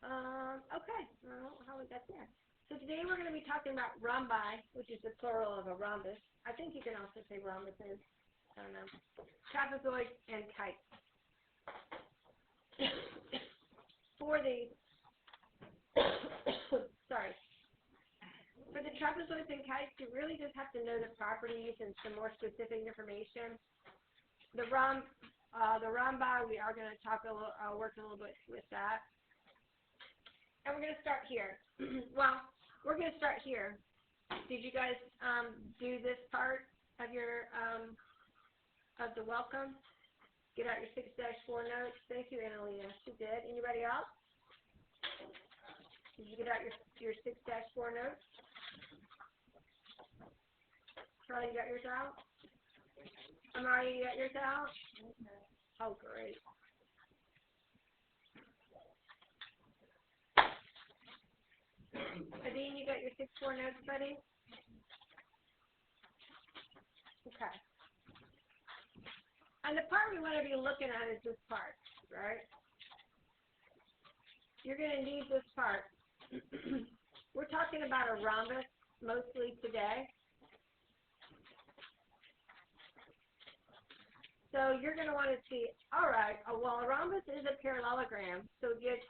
Okay, I don't know how we got there. So today we're going to be talking about rhombi, which is the plural of a rhombus. I think you can also say rhombuses. I don't know. Trapezoids and kites. For the sorry. For the trapezoids and kites, you really just have to know the properties and some more specific information. The rhombi, we are going to work a little bit with that. And we're going to start here. Well, we're going to start here. Did you guys do this part of your of the welcome? Get out your 6-4 notes. Thank you, Annalena. She did. Anybody else? Did you get out your 6-4 notes? Charlie, you got yours out? Amari, you got yours out? Oh, great. Adine, you got your 6-4 notes, buddy? Okay. And the part we want to be looking at is this part, right? You're going to need this part. We're talking about a rhombus mostly today. So you're going to want to see, all right, well, a rhombus is a parallelogram, so it gets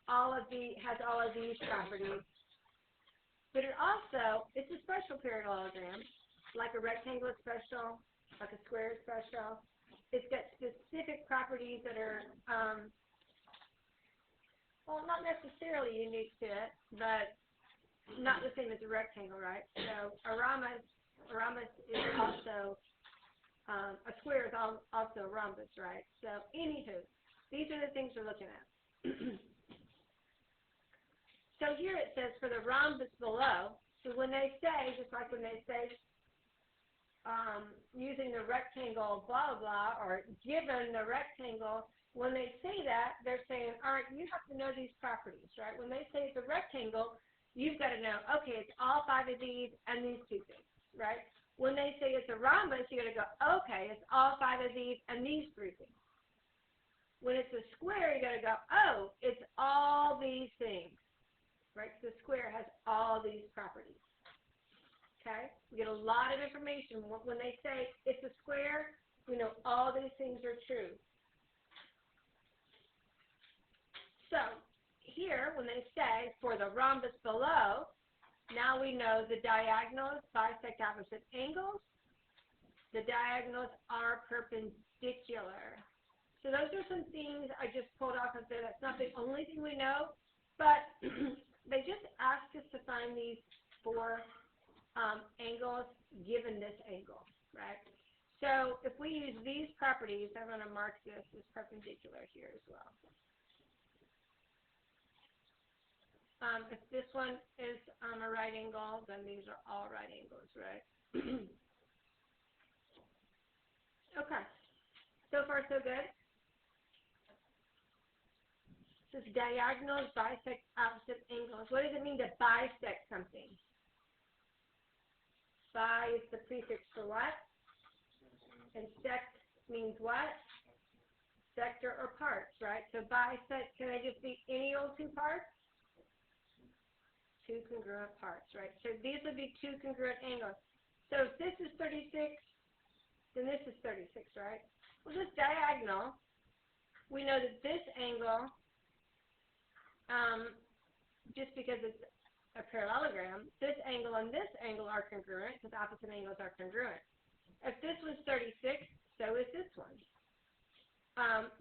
has all of these properties. But it also, it's a special parallelogram, like a rectangle is special, like a square is special. It's got specific properties that are, well, not necessarily unique to it, but not the same as a rectangle, right? So a rhombus is also, a square is also a rhombus, right? So anywho, these are the things we're looking at. So here it says for the rhombus below, so when they say, just like when they say, using the rectangle blah, blah, or given the rectangle, when they say that, they're saying, all right, you have to know these properties, right? When they say it's a rectangle, you've got to know, okay, it's all 5 of these and these 2 things, right? When they say it's a rhombus, you got to go, okay, it's all 5 of these and these 3 things. When it's a square, you got to go, oh, it's all these things. Right, so the square has all these properties. Okay, we get a lot of information when they say it's a square. We know all these things are true. So here, when they say for the rhombus below, now we know the diagonals bisect opposite angles. The diagonals are perpendicular. So those are some things I just pulled off of there. That's not the only thing we know, but they just asked us to find these 4 angles given this angle, right? So if we use these properties, I'm going to mark this as perpendicular here as well. If this one is a right angle, then these are all right angles, right? Okay. So far, so good? This diagonals bisect opposite angles. What does it mean to bisect something? Bi is the prefix for what? And sect means what? Sector or parts, right? So bisect, can they just be any old 2 parts? 2 congruent parts, right? So these would be 2 congruent angles. So if this is 36, then this is 36, right? Well, this diagonal, we know that this angle, just because it's a parallelogram, this angle and this angle are congruent because opposite angles are congruent. If this was 36, so is this one.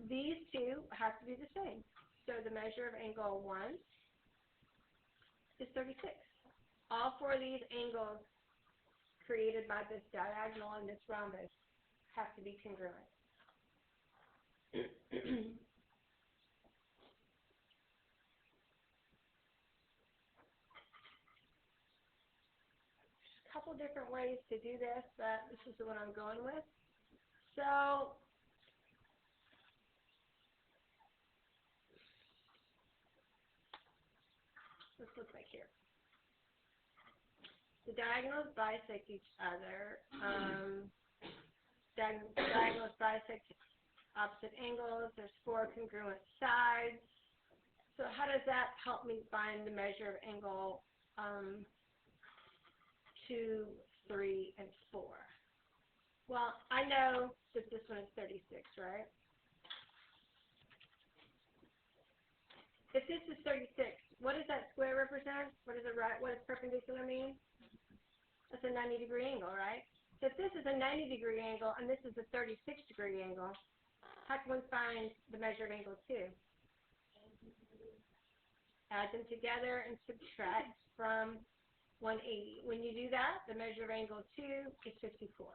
These 2 have to be the same. So the measure of angle 1 is 36. All 4 of these angles created by this diagonal and this rhombus have to be congruent. Couple different ways to do this, but this is the one I'm going with. So this looks like here. The diagonals bisect each other. Diagonals bisect opposite angles. There's 4 congruent sides. So how does that help me find the measure of angle 2, 3, and 4? Well, I know that this one is 36, right? If this is 36, what does that square represent? What does perpendicular mean? That's a 90-degree angle, right? So if this is a 90-degree angle and this is a 36-degree angle, how can we find the measure of angle 2? Add them together and subtract from 180. When you do that, the measure of angle 2 is 54.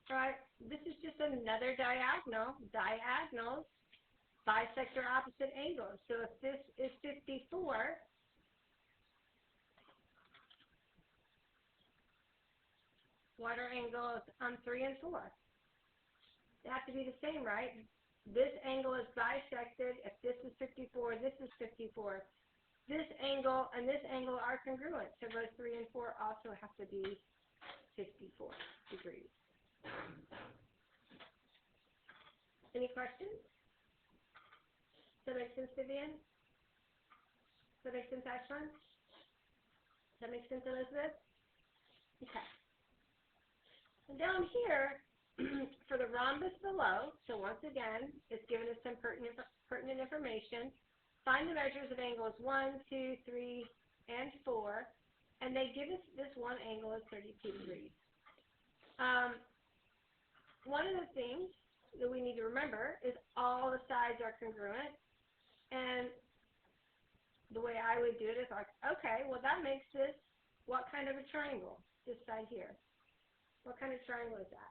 All right, this is just another diagonal. Diagonals bisect their opposite angles. So if this is 54, what are angles 3 and 4? They have to be the same, right? This angle is bisected. If this is 54, this is 54. This angle and this angle are congruent. So rows 3 and 4 also have to be 54 degrees. Any questions? Does that make sense, Vivian? Does that make sense, Ashlyn? Does that make sense, Elizabeth? Okay. And down here, for the rhombus below, so once again, it's given us some pertinent information. Find the measures of angles 1, 2, 3, and 4, and they give us this one angle is 32 degrees. One of the things that we need to remember is all the sides are congruent, and the way I would do it is like, okay, well that makes this what kind of a triangle? This side here. What kind of triangle is that?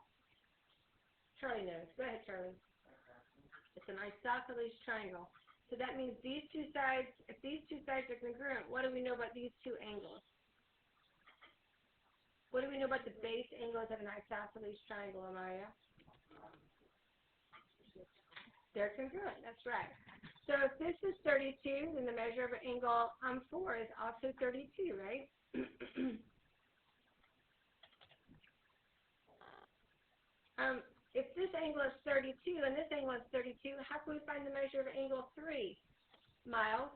Charlie knows. Go ahead, Charlie. It's an isosceles triangle. So that means these two sides, if these two sides are congruent, what do we know about these two angles? What do we know about the base angles of an isosceles triangle, Amaya? They're congruent, that's right. So if this is 32, then the measure of an angle 4 is also 32, right? If this angle is 32 and this angle is 32, how can we find the measure of angle 3? Miles?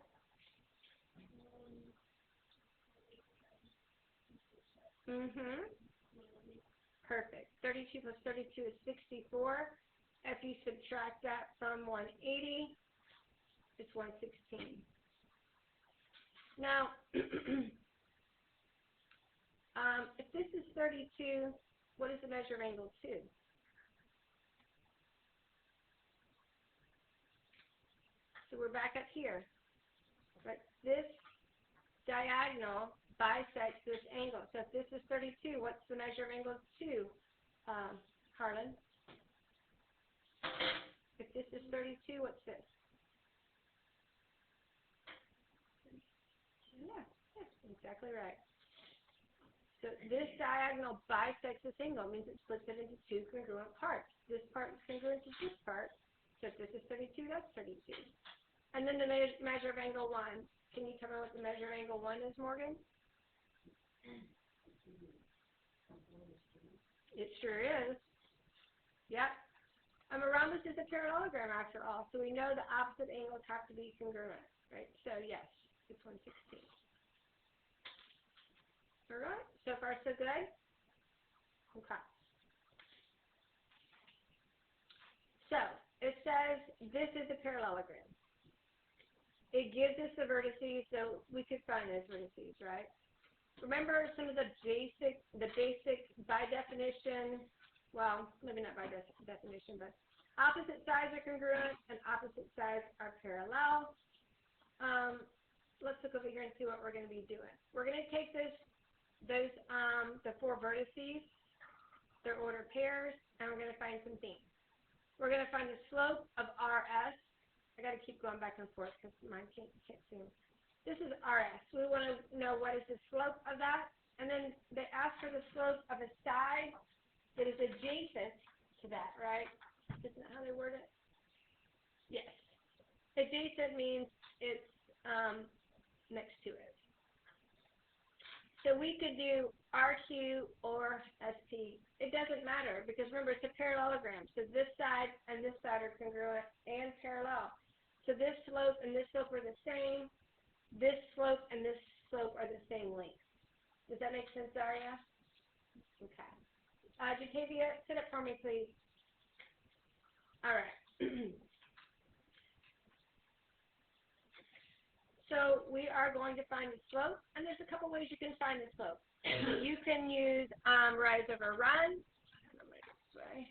Perfect. 32 plus 32 is 64. If you subtract that from 180, it's 116. Now, if this is 32, what is the measure of angle 2? So we're back up here. Right? This diagonal bisects this angle. So if this is 32, what's the measure of angle 2, Harlan? If this is 32, what's this? Yeah, exactly right. So this diagonal bisects this angle, means it splits it into two congruent parts. This part is congruent to this part. So if this is 32, that's 32. And then the measure of angle 1. Can you tell me what the measure of angle 1 is, Morgan? It sure is. Yep. A rhombus is a parallelogram after all, so we know the opposite angles have to be congruent, right? So yes, it's 116. All right, so far so good? Okay. So it says this is a parallelogram. It gives us the vertices, so we could find those vertices, right? Remember some of the basic by definition, well, maybe not by definition, but opposite sides are congruent and opposite sides are parallel. Let's look over here and see what we're going to be doing. We're going to take the 4 vertices, their ordered pairs, and we're going to find some themes. We're going to find the slope of RS. I got to keep going back and forth because mine can't see. This is RS. We want to know what is the slope of that. And then they ask for the slope of a side that is adjacent to that, right? Isn't that how they word it? Yes. Adjacent means it's next to it. So we could do RQ or SP. It doesn't matter because remember it's a parallelogram. So this side and this side are congruent and parallel. So this slope and this slope are the same. This slope and this slope are the same length. Does that make sense, Daria? Okay. Jatavia, sit up for me, please. All right. So we are going to find the slope, and there's a couple ways you can find the slope. You can use rise over run. I'm going to go this way.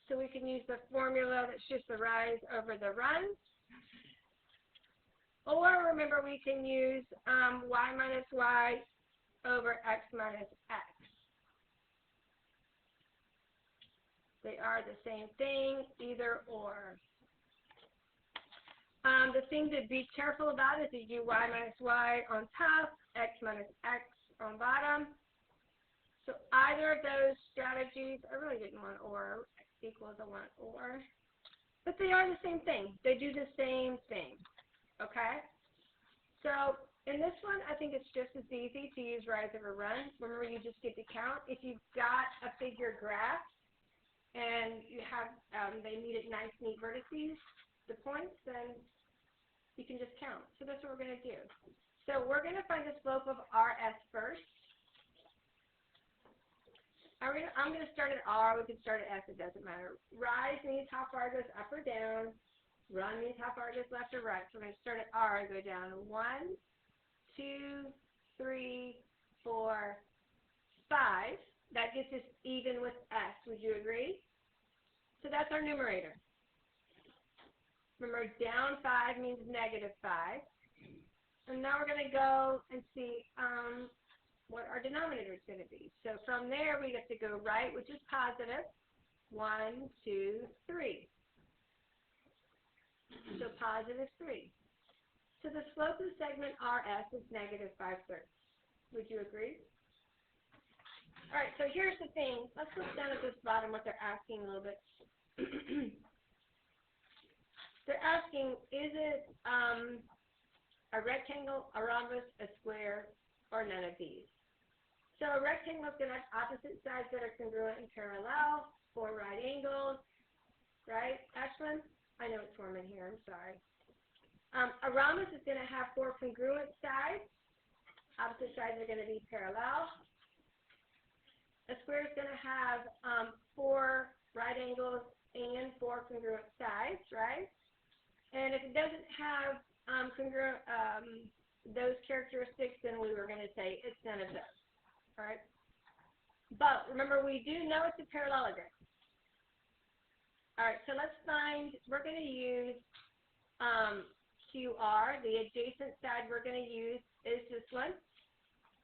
So we can use the formula that's just the rise over the run. Or remember, we can use y minus y over x minus x. They are the same thing, either or. The thing to be careful about is you do y minus y on top, x minus x on bottom. So either of those strategies, I really didn't want or, x equals I want or. But they are the same thing. They do the same thing, okay? So in this one, I think it's just as easy to use rise over run. Remember, you just get to count. If you've got a figure graph and you have, they meet at nice, neat vertices, the points, then you can just count. So that's what we're going to do. So we're going to find the slope of RS first. I'm going to start at R. We can start at S. It doesn't matter. Rise means how far it goes up or down. Run means how far it goes left or right. So we're going to start at R and go down 1, 2, 3, 4, 5. That gets us even with S. Would you agree? So that's our numerator. Remember, down 5 means negative 5. And now we're going to go and see what our denominator is going to be. So from there, we get to go right, which is positive. 1, 2, 3. So positive 3. So the slope of the segment RS is negative 5/3. Would you agree? All right, so here's the thing. Let's look down at this bottom, what they're asking a little bit. They're asking, is it a rectangle, a rhombus, a square, or none of these? So a rectangle is going to have opposite sides that are congruent and parallel, 4 right angles, right? Ashlyn? I know it's warm in here, I'm sorry. A rhombus is going to have 4 congruent sides. Opposite sides are going to be parallel. A square is going to have 4 right angles and 4 congruent sides, right? And if it doesn't have congruent those characteristics, then we were going to say it's none of those. All right. But remember, we do know it's a parallelogram. All right, so let's find, we're going to use QR. The adjacent side we're going to use is this one.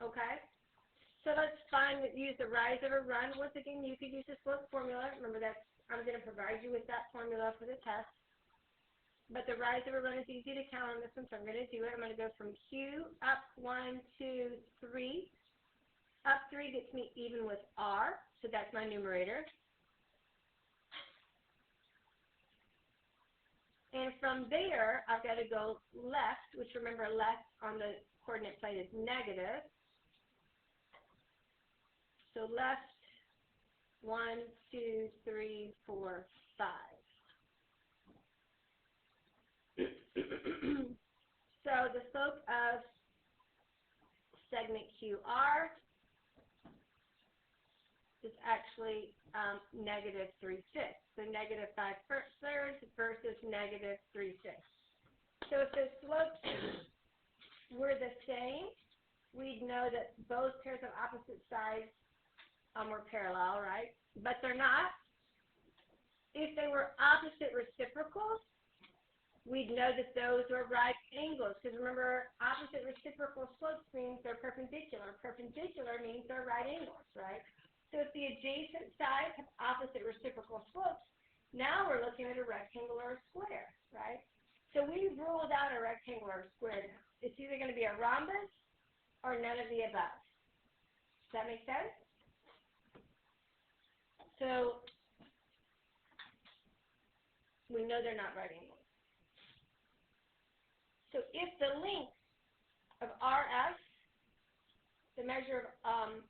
Okay. So let's use the rise over run. Once again, you could use the slope formula. Remember, I'm going to provide you with that formula for the test. But the rise over run is easy to count on this one, so I'm going to do it. I'm going to go from Q up 1, 2, 3. Up 3 gets me even with R, so that's my numerator. And from there, I've got to go left, which remember left on the coordinate plane is negative. So left, 1, 2, 3, 4, 5. So the slope of segment QR is actually negative 3/5. So negative 5/3 versus negative 3/5. So if the slopes were the same, we'd know that both pairs of opposite sides were parallel, right? But they're not. If they were opposite reciprocals, we'd know that those were right angles. Because remember, opposite reciprocal slopes means they're perpendicular. Perpendicular means they're right angles, right? So if the adjacent sides have opposite reciprocal slopes, now we're looking at a rectangle or a square, right? So we've ruled out a rectangle or a square now. It's either going to be a rhombus or none of the above. Does that make sense? So we know they're not right angles. So if the length of RS, the measure of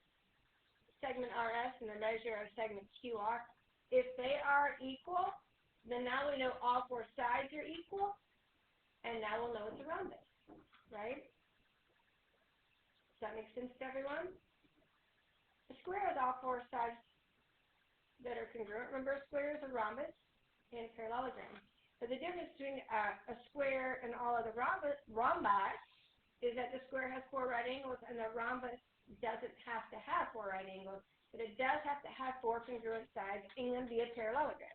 segment RS and the measure of segment QR, if they are equal, then now we know all four sides are equal, and now we'll know it's a rhombus, right? Does that make sense to everyone? A square has all four sides that are congruent. Remember, a square is a rhombus and parallelogram. But the difference between a square and all other rhombi is that the square has four right angles and the rhombus doesn't have to have four right angles, but it does have to have four congruent sides and be a parallelogram.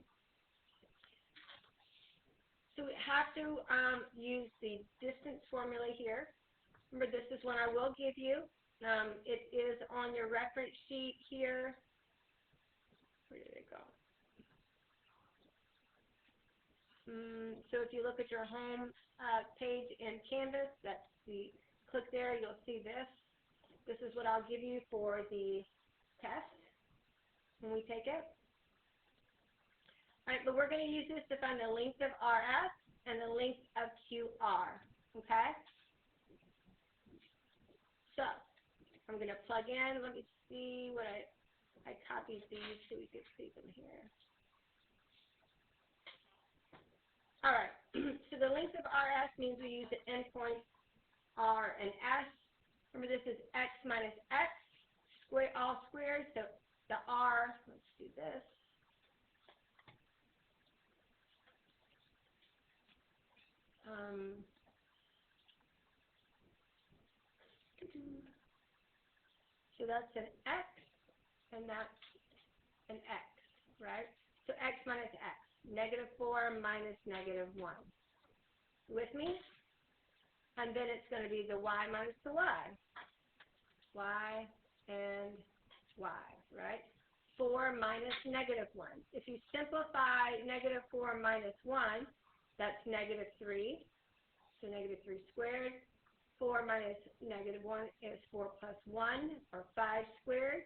So we have to use the distance formula here. Remember, this is one I will give you. It is on your reference sheet here. Where did it go? So if you look at your home page in Canvas, that's the click there, you'll see this. This is what I'll give you for the test when we take it. All right, but we're going to use this to find the length of RS and the length of QR, okay? So I'm going to plug in. Let me see what I copied these so we could see them here. All right, so the length of RS means we use the endpoints R and S. Remember, this is X minus X, all squared, so the R, let's do this. So that's an X, and that's an X, right? So X minus X. -4 minus -1. With me? And then it's going to be the y minus the y. Y and y, right? 4 minus -1. If you simplify -4 minus 1, that's -3. So -3 squared. 4 minus -1 is 4 plus 1, or 5 squared.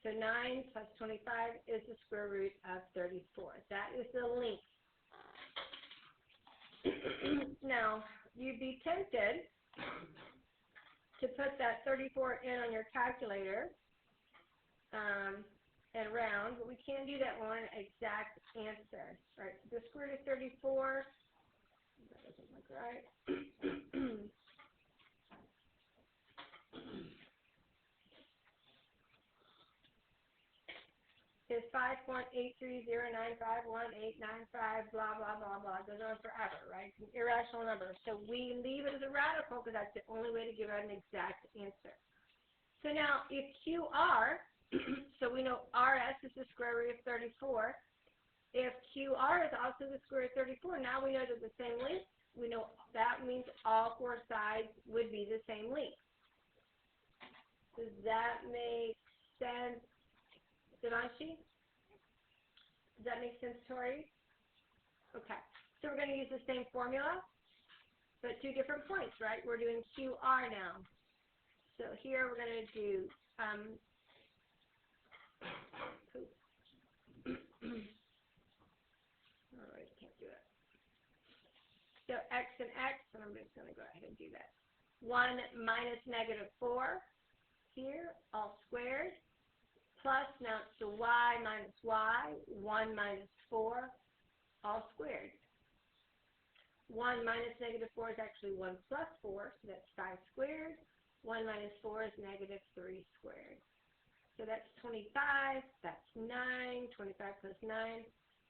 So 9 plus 25 is the square root of 34. That is the length. Now, you'd be tempted to put that 34 in on your calculator and round, but we can't do that one exact answer. All right, so the square root of 34, that doesn't look right. Is 5.830951895, blah, blah, blah, blah. It goes on forever, right? It's an irrational number. So we leave it as a radical because that's the only way to give out an exact answer. So now, if QR, so we know RS is the square root of 34. If QR is also the square root of 34, now we know they're the same length. We know that means all four sides would be the same length. Does that make sense? Devanshi? Does that make sense, Tori? Okay. So we're going to use the same formula, but 2 different points, right? We're doing QR now. So here we're going to do, all right, can't do it. So X and X, and I'm just going to go ahead and do that. 1 minus -4 here, all squared. Plus, now it's the y minus y, 1 minus 4, all squared. 1 minus -4 is actually 1 plus 4, so that's 5 squared. 1 minus 4 is -3 squared. So that's 25, that's 9, 25 plus 9.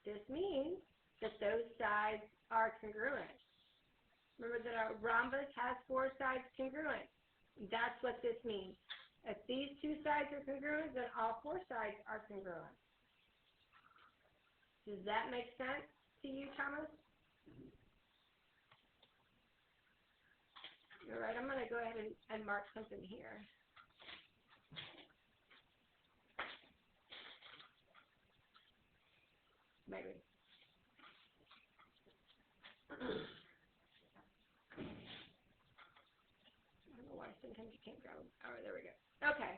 This means that those sides are congruent. Remember that our rhombus has 4 sides congruent. That's what this means. If these 2 sides are congruent, then all 4 sides are congruent. Does that make sense to you, Thomas? All right, I'm going to go ahead and mark something here. Maybe. I don't know why sometimes you can't grab them. All right, there we go. Okay.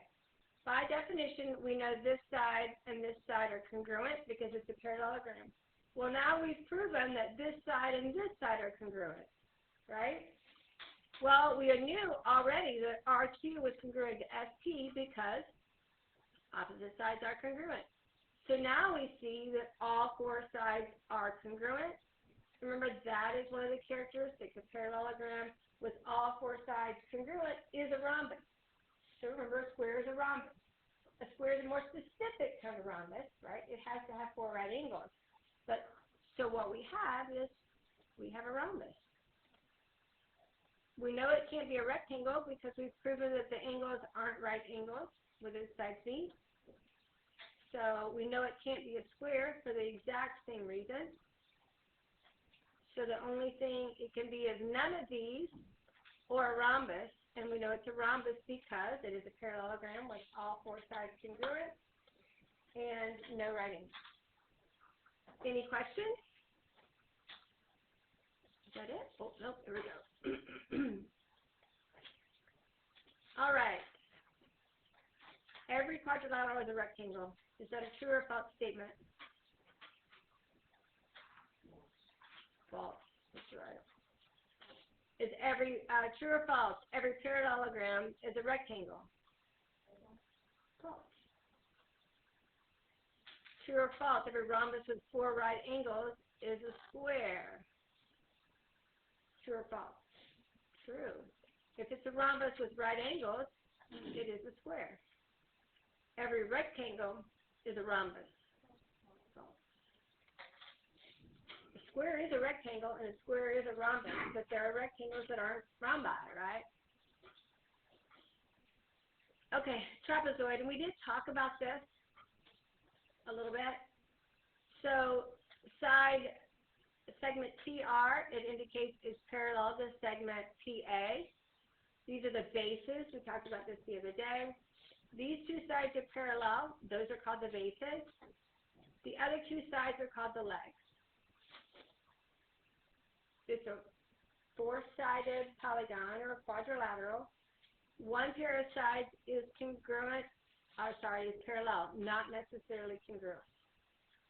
By definition, we know this side and this side are congruent because it's a parallelogram. Well, now we've proven that this side and this side are congruent, right? Well, we knew already that RQ was congruent to SP because opposite sides are congruent. So now we see that all four sides are congruent. Remember, that is one of the characteristics of parallelogram with all four sides congruent is a rhombus. So remember, a square is a rhombus. A square is a more specific kind of rhombus, right? It has to have four right angles. But so what we have is we have a rhombus. We know it can't be a rectangle because we've proven that the angles aren't right angles where the sides meet. So we know it can't be a square for the exact same reason. So the only thing it can be is none of these or a rhombus. And we know it's a rhombus because it is a parallelogram with all four sides congruent and no right angles. Any questions? Is that it? Oh, nope, here we go. All right. Every quadrilateral is a rectangle. Is that a true or false statement? False. That's right. Is every true or false? Every parallelogram is a rectangle. False. True or false? Every rhombus with four right angles is a square. True or false? True. If it's a rhombus with right angles, it is a square. Every rectangle is a rhombus. False. A square is a rectangle and a square is a rhombus, but there are rectangles that aren't rhombi, right? Okay, trapezoid, and we did talk about this a little bit. So side segment TR, it indicates is parallel to segment TA. These are the bases. We talked about this the other day. These two sides are parallel. Those are called the bases. The other two sides are called the legs. It's a four-sided polygon or a quadrilateral. One pair of sides is congruent, is parallel, not necessarily congruent.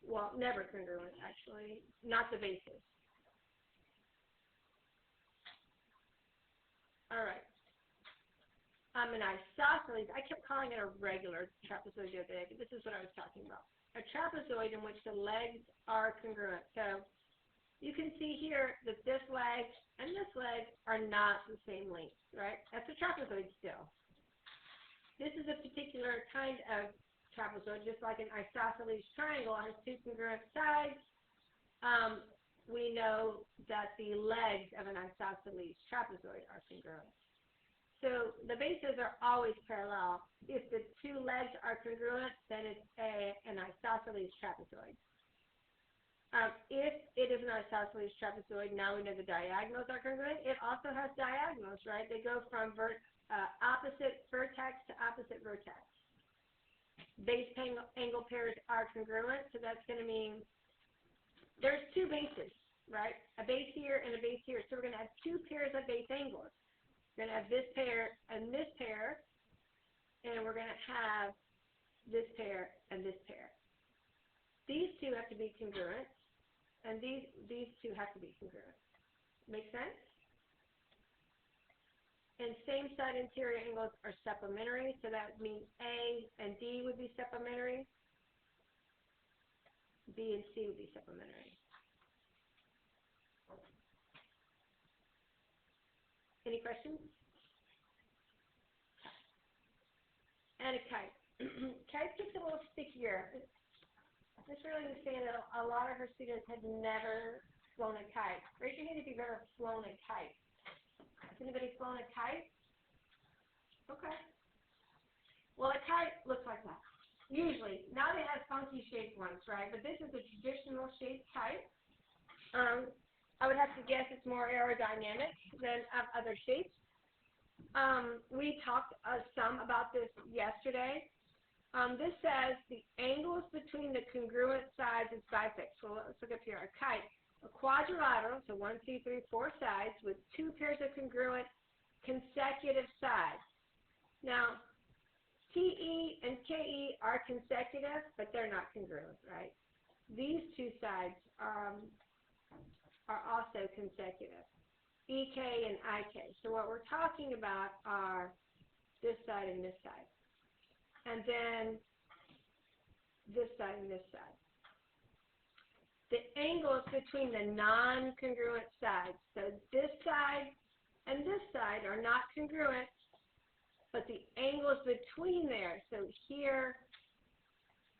Well, never congruent, actually, not the bases. All right. An isosceles, I kept calling it a regular trapezoid the other day, but this is what I was talking about. A trapezoid in which the legs are congruent. So you can see here that this leg and this leg are not the same length, right? That's a trapezoid still. This is a particular kind of trapezoid, just like an isosceles triangle has two congruent sides. We know that the legs of an isosceles trapezoid are congruent. So the bases are always parallel. If the two legs are congruent, then it's an isosceles trapezoid. If it is an isosceles trapezoid, now we know the diagonals are congruent. It also has diagonals, right? They go from opposite vertex to opposite vertex. Base angle pairs are congruent, so that's going to mean there's two bases, right? A base here and a base here. So we're going to have two pairs of base angles. We're going to have this pair and this pair, and we're going to have this pair and this pair. These two have to be congruent, and these two have to be congruent. Make sense? And same side interior angles are supplementary, so that means A and D would be supplementary. B and C would be supplementary. Any questions? And a kite. Kite gets a little stickier. Miss Shirley was saying that a lot of her students had never flown a kite. Raise your hand if you've ever flown a kite. Has anybody flown a kite? Okay. Well, a kite looks like that. Usually. Now they have funky shaped ones, right? But this is a traditional shaped kite. I would have to guess it's more aerodynamic than other shapes. We talked some about this yesterday. This says the angles between the congruent sides is bisect. So let's look up here. A kite, a quadrilateral, so 1, 2, 3, 4 sides with two pairs of congruent consecutive sides. Now, TE and KE are consecutive, but they're not congruent, right? these two sides are also consecutive, EK and IK. So what we're talking about are this side and this side. And then this side and this side. The angles between the non-congruent sides. So this side and this side are not congruent, but the angles between there, so here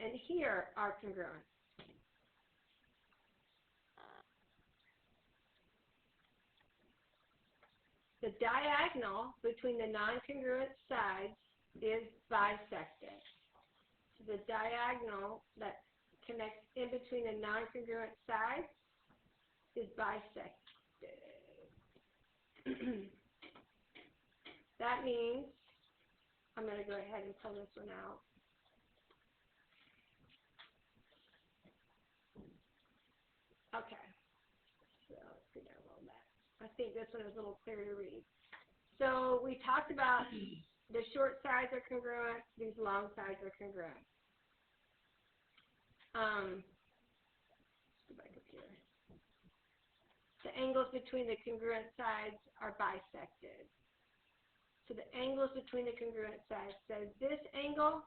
and here, are congruent. The diagonal between the non-congruent sides is bisected. So the diagonal that connects in between the non-congruent sides is bisected. That means, I'm going to go ahead and pull this one out. Okay, so let's go down a little bit. I think this one is a little clearer to read. So we talked about the short sides are congruent, these long sides are congruent. Let's go back up here. The angles between the congruent sides are bisected. So the angles between the congruent sides, so this angle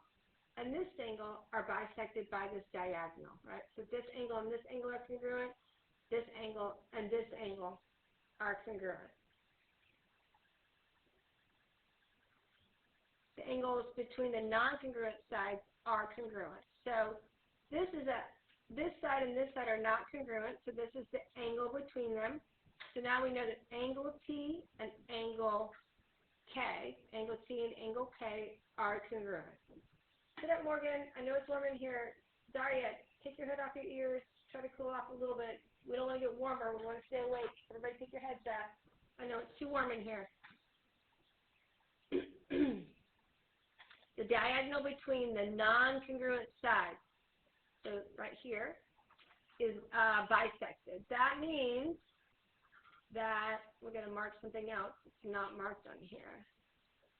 and this angle are bisected by this diagonal, right? So this angle and this angle are congruent, this angle and this angle are congruent. The angles between the non-congruent sides are congruent. So this side and this side are not congruent, so this is the angle between them. So now we know that angle T and angle K, angle T and angle K are congruent. Sit up, Morgan. I know it's warm in here. Daria, take your hood off your ears. Try to cool off a little bit. We don't want to get warmer. We want to stay awake. Everybody take your heads up. I know it's too warm in here. The diagonal between the non-congruent sides, so right here, is bisected. That means that we're going to mark something else. It's not marked on here.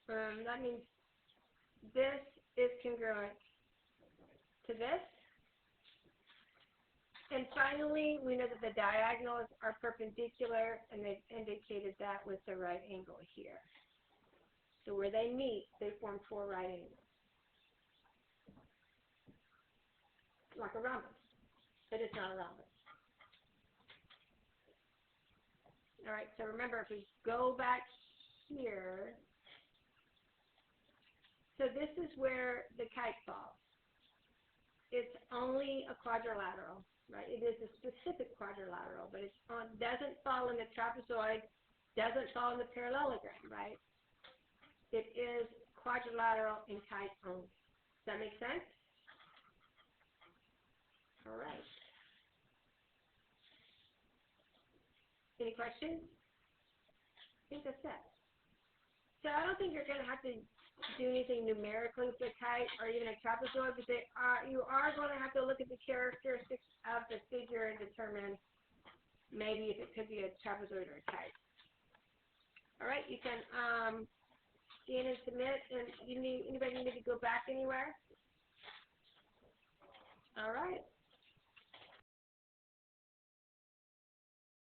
That means this is congruent to this. And finally, we know that the diagonals are perpendicular, and they've indicated that with the right angle here. So where they meet, they form 4 right angles. Like a rhombus, but it's not a rhombus. All right, so remember, if we go back here, so this is where the kite falls. It's only a quadrilateral, right? It is a specific quadrilateral, but it doesn't fall in the trapezoid, doesn't fall in the parallelogram, right? It is quadrilateral in kite only. Does that make sense? All right. Any questions? I think that's it. So I don't think you're going to have to do anything numerically with the kite or even a trapezoid, but you are going to have to look at the characteristics of the figure and determine maybe if it could be a trapezoid or a kite. All right, you can scan and submit. And anybody need to go back anywhere? All right.